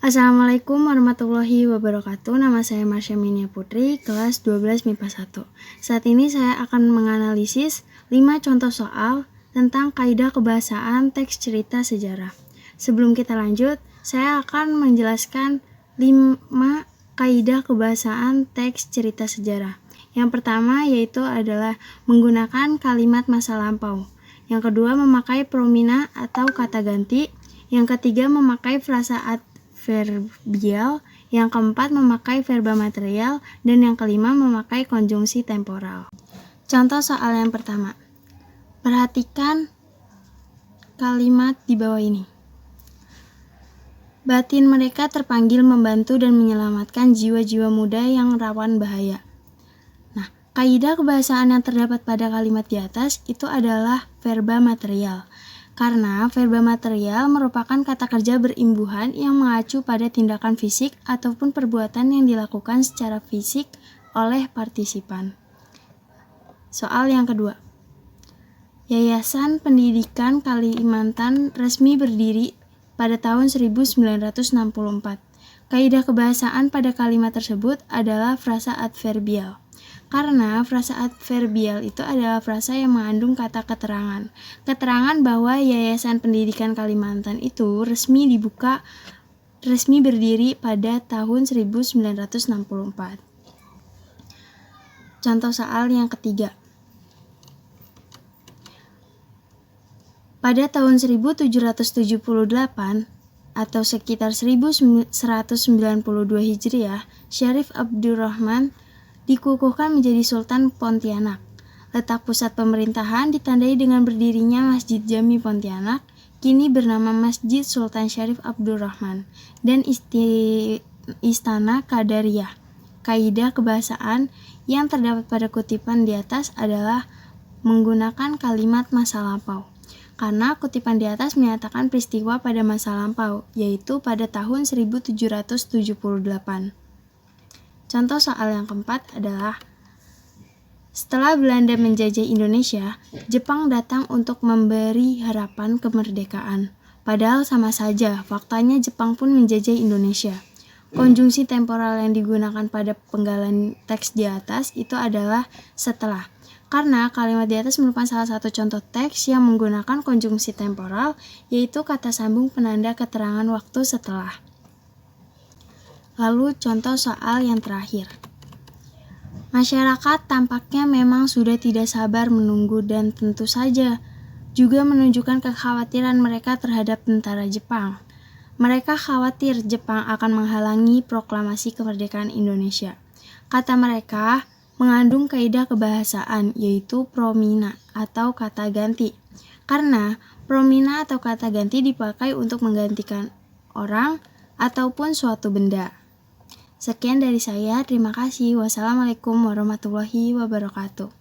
Assalamualaikum warahmatullahi wabarakatuh. Nama saya Marsha Minia Putri, kelas 12 MIPA 1. Saat ini saya akan menganalisis 5 contoh soal tentang kaidah kebahasaan teks cerita sejarah. Sebelum kita lanjut, saya akan menjelaskan 5 kaidah kebahasaan teks cerita sejarah. Yang pertama yaitu adalah menggunakan kalimat masa lampau. Yang kedua memakai promina atau kata ganti. Yang ketiga memakai frasa adverbial, yang keempat memakai verba material, dan yang kelima memakai konjungsi temporal. Contoh soal yang pertama. Perhatikan kalimat di bawah ini. Batin mereka terpanggil membantu dan menyelamatkan jiwa-jiwa muda yang rawan bahaya. Nah, kaidah kebahasaan yang terdapat pada kalimat di atas itu adalah verba material. Karena verba material merupakan kata kerja berimbuhan yang mengacu pada tindakan fisik ataupun perbuatan yang dilakukan secara fisik oleh partisipan. Soal yang kedua. Yayasan Pendidikan Kalimantan resmi berdiri pada tahun 1964. Kaidah kebahasaan pada kalimat tersebut adalah frasa adverbial. Karena frasa adverbial itu adalah frasa yang mengandung kata keterangan. Keterangan bahwa Yayasan Pendidikan Kalimantan itu resmi berdiri pada tahun 1964. Contoh soal yang ketiga. Pada tahun 1778 atau sekitar 1192 Hijriah, Syarif Abdurrahman dikukuhkan menjadi Sultan Pontianak. Letak pusat pemerintahan ditandai dengan berdirinya Masjid Jami Pontianak, kini bernama Masjid Sultan Syarif Abdurrahman, dan Istana Qadariyah. Kaidah kebahasaan yang terdapat pada kutipan di atas adalah menggunakan kalimat masa lampau. Karena kutipan di atas menyatakan peristiwa pada masa lampau, yaitu pada tahun 1778. Contoh soal yang keempat adalah setelah Belanda menjajah Indonesia, Jepang datang untuk memberi harapan kemerdekaan. Padahal sama saja, faktanya Jepang pun menjajah Indonesia. Konjungsi temporal yang digunakan pada penggalan teks di atas itu adalah setelah. Karena kalimat di atas merupakan salah satu contoh teks yang menggunakan konjungsi temporal, yaitu kata sambung penanda keterangan waktu setelah. Lalu contoh soal yang terakhir. Masyarakat tampaknya memang sudah tidak sabar menunggu dan tentu saja juga menunjukkan kekhawatiran mereka terhadap tentara Jepang. Mereka khawatir Jepang akan menghalangi proklamasi kemerdekaan Indonesia. Kata mereka mengandung kaidah kebahasaan yaitu promina atau kata ganti. Karena promina atau kata ganti dipakai untuk menggantikan orang ataupun suatu benda. Sekian dari saya, terima kasih. Wassalamualaikum warahmatullahi wabarakatuh.